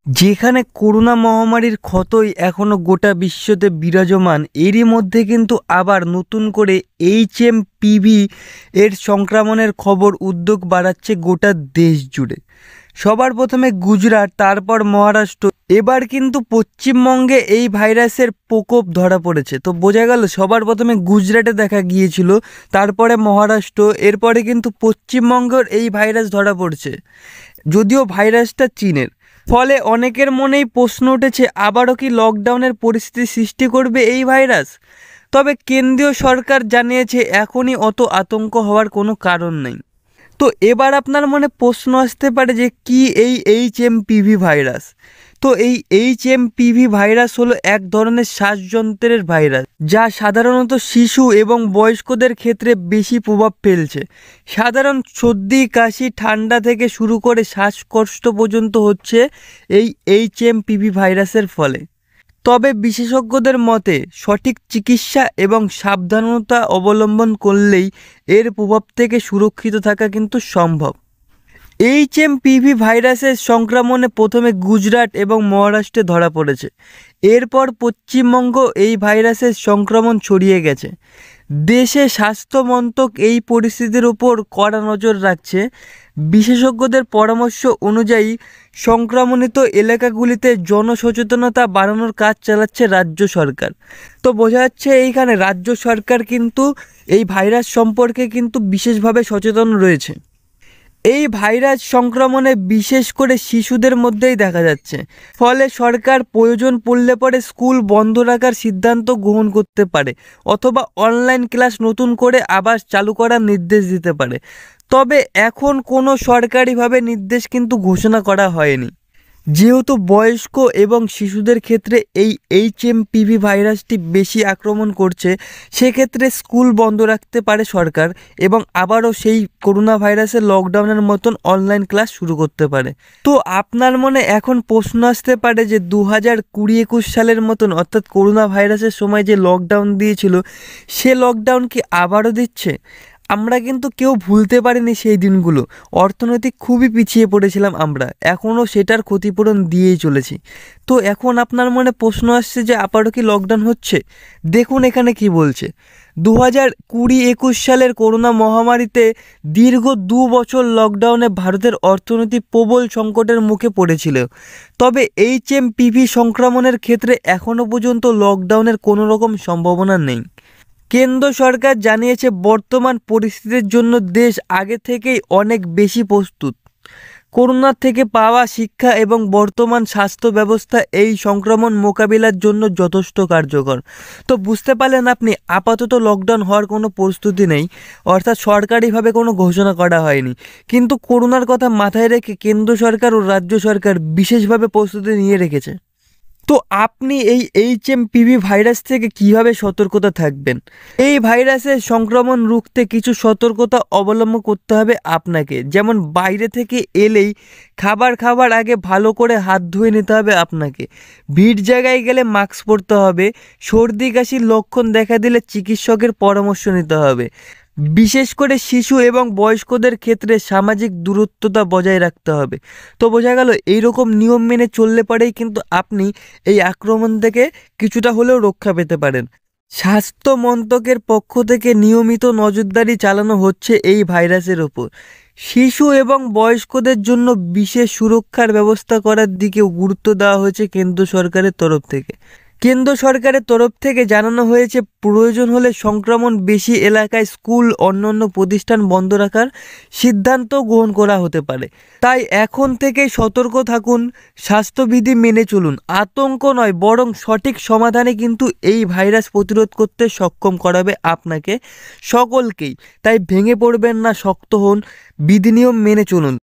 যেখানে করোনা মহামারীর ক্ষতই এখনো গোটা বিশ্বতে বিরাজমান, এরই মধ্যে কিন্তু আবার নতুন করে HMPV এর সংক্রমণের খবর উদ্যোগ বাড়াচ্ছে গোটা দেশ জুড়ে। সবার প্রথমে গুজরাট, তারপর মহারাষ্ট্র, এবার কিন্তু পশ্চিমবঙ্গে এই ভাইরাসের প্রকোপ ধরা পড়েছে। তো বোঝা গেল সবার প্রথমে গুজরাটে দেখা গিয়েছিল, তারপরে মহারাষ্ট্র, এরপরে কিন্তু পশ্চিমবঙ্গের এই ভাইরাস ধরা পড়ছে, যদিও ভাইরাসটা চীনের। ফলে অনেকের মনেই প্রশ্ন উঠেছে, আবারও কি লকডাউনের পরিস্থিতি সৃষ্টি করবে এই ভাইরাস? তবে কেন্দ্রীয় সরকার জানিয়েছে এখনই অত আতঙ্ক হওয়ার কোনো কারণ নেই। তো এবার আপনার মনে প্রশ্ন আসতে পারে যে কি এই HMPV ভাইরাস? তো এই HMPV ভাইরাস হলো এক ধরনের শ্বাসযন্ত্রের ভাইরাস, যা সাধারণত শিশু এবং বয়স্কদের ক্ষেত্রে বেশি প্রভাব ফেলছে। সাধারণ সর্দি, কাশি, ঠান্ডা থেকে শুরু করে শ্বাসকষ্ট পর্যন্ত হচ্ছে এই HMPV ভাইরাসের ফলে। তবে বিশেষজ্ঞদের মতে সঠিক চিকিৎসা এবং সাবধানতা অবলম্বন করলেই এর প্রভাব থেকে সুরক্ষিত থাকা কিন্তু সম্ভব। HMPV ভাইরাসের সংক্রমণে প্রথমে গুজরাট এবং মহারাষ্ট্রে ধরা পড়েছে, এরপর পশ্চিমবঙ্গ এই ভাইরাসের সংক্রমণ ছড়িয়ে গেছে। দেশে স্বাস্থ্য মন্ত্রক এই পরিস্থিতির উপর কড়া নজর রাখছে। বিশেষজ্ঞদের পরামর্শ অনুযায়ী সংক্রমণিত এলাকাগুলিতে জনসচেতনতা বাড়ানোর কাজ চালাচ্ছে রাজ্য সরকার। তো বোঝা যাচ্ছে এইখানে রাজ্য সরকার কিন্তু এই ভাইরাস সম্পর্কে কিন্তু বিশেষভাবে সচেতন রয়েছে। এই ভাইরাস সংক্রমণে বিশেষ করে শিশুদের মধ্যেই দেখা যাচ্ছে। ফলে সরকার প্রয়োজন পড়লে পরে স্কুল বন্ধ রাখার সিদ্ধান্ত গ্রহণ করতে পারে, অথবা অনলাইন ক্লাস নতুন করে আবার চালু করার নির্দেশ দিতে পারে। তবে এখন কোনো সরকারিভাবে নির্দেশ কিন্তু ঘোষণা করা হয়নি। যেহেতু বয়স্ক এবং শিশুদের ক্ষেত্রে এই HMPV ভাইরাসটি বেশি আক্রমণ করছে, সেক্ষেত্রে স্কুল বন্ধ রাখতে পারে সরকার এবং আবারও সেই করোনা ভাইরাসের লকডাউনের মতন অনলাইন ক্লাস শুরু করতে পারে। তো আপনার মনে এখন প্রশ্ন আসতে পারে যে 2020-21 সালের মতন, অর্থাৎ করোনা ভাইরাসের সময় যে লকডাউন দিয়েছিল, সে লকডাউন কি আবারও দিচ্ছে? আমরা কিন্তু কেউ ভুলতে পারিনি সেই দিনগুলো। অর্থনৈতিক খুবই পিছিয়ে পড়েছিলাম আমরা, এখনও সেটার ক্ষতিপূরণ দিয়েই চলেছি। তো এখন আপনার মনে প্রশ্ন আসছে যে আবারও কি লকডাউন হচ্ছে? দেখুন এখানে কি বলছে। 2020-21 সালের করোনা মহামারীতে দীর্ঘ 2 বছর লকডাউনে ভারতের অর্থনীতি প্রবল সংকটের মুখে পড়েছিল। তবে HMPV সংক্রমণের ক্ষেত্রে এখনও পর্যন্ত লকডাউনের কোনো রকম সম্ভাবনা নেই। কেন্দ্র সরকার জানিয়েছে বর্তমান পরিস্থিতির জন্য দেশ আগে থেকেই অনেক বেশি প্রস্তুত। করোনা থেকে পাওয়া শিক্ষা এবং বর্তমান স্বাস্থ্য ব্যবস্থা এই সংক্রমণ মোকাবিলার জন্য যথেষ্ট কার্যকর। তো বুঝতে পারলেন আপনি, আপাতত লকডাউন হওয়ার কোনো প্রস্তুতি নেই, অর্থাৎ সরকারিভাবে কোনো ঘোষণা করা হয়নি। কিন্তু করোনার কথা মাথায় রেখে কেন্দ্র সরকার ও রাজ্য সরকার বিশেষভাবে প্রস্তুতি নিয়ে রেখেছে। তো আপনি এই HMPV ভাইরাস থেকে কিভাবে সতর্কতা থাকবেন? এই ভাইরাসের সংক্রমণ রুখতে কিছু সতর্কতা অবলম্বন করতে হবে আপনাকে। যেমন বাইরে থেকে এলেই খাবার আগে ভালো করে হাত ধুয়ে নিতে হবে আপনাকে। ভিড় জায়গায় গেলে মাস্ক পরতে হবে। সর্দি কাশির লক্ষণ দেখা দিলে চিকিৎসকের পরামর্শ নিতে হবে। বিশেষ করে শিশু এবং বয়স্কদের ক্ষেত্রে সামাজিক দূরত্বতা বজায় রাখতে হবে। তো বোঝা গেল এইরকম নিয়ম মেনে চললে পরেই কিন্তু আপনি এই আক্রমণ থেকে কিছুটা হলেও রক্ষা পেতে পারেন। স্বাস্থ্য মন্ত্রকের পক্ষ থেকে নিয়মিত নজরদারি চালানো হচ্ছে এই ভাইরাসের ওপর। শিশু এবং বয়স্কদের জন্য বিশেষ সুরক্ষার ব্যবস্থা করার দিকেও গুরুত্ব দেওয়া হয়েছে কেন্দ্র সরকারের তরফ থেকে। কেন্দ্র সরকারের তরফ থেকে জানানো হয়েছে প্রয়োজন হলে সংক্রমণ বেশি এলাকায় স্কুল, অন্যান্য প্রতিষ্ঠান বন্ধ রাখার সিদ্ধান্ত গ্রহণ করা হতে পারে। তাই এখন থেকেই সতর্ক থাকুন, স্বাস্থ্যবিধি মেনে চলুন। আতঙ্ক নয়, বরং সঠিক সমাধানে কিন্তু এই ভাইরাস প্রতিরোধ করতে সক্ষম করাবে আপনাকে সকলকেই। তাই ভেঙে পড়বেন না, শক্ত হন, বিধিনিয়ম মেনে চলুন।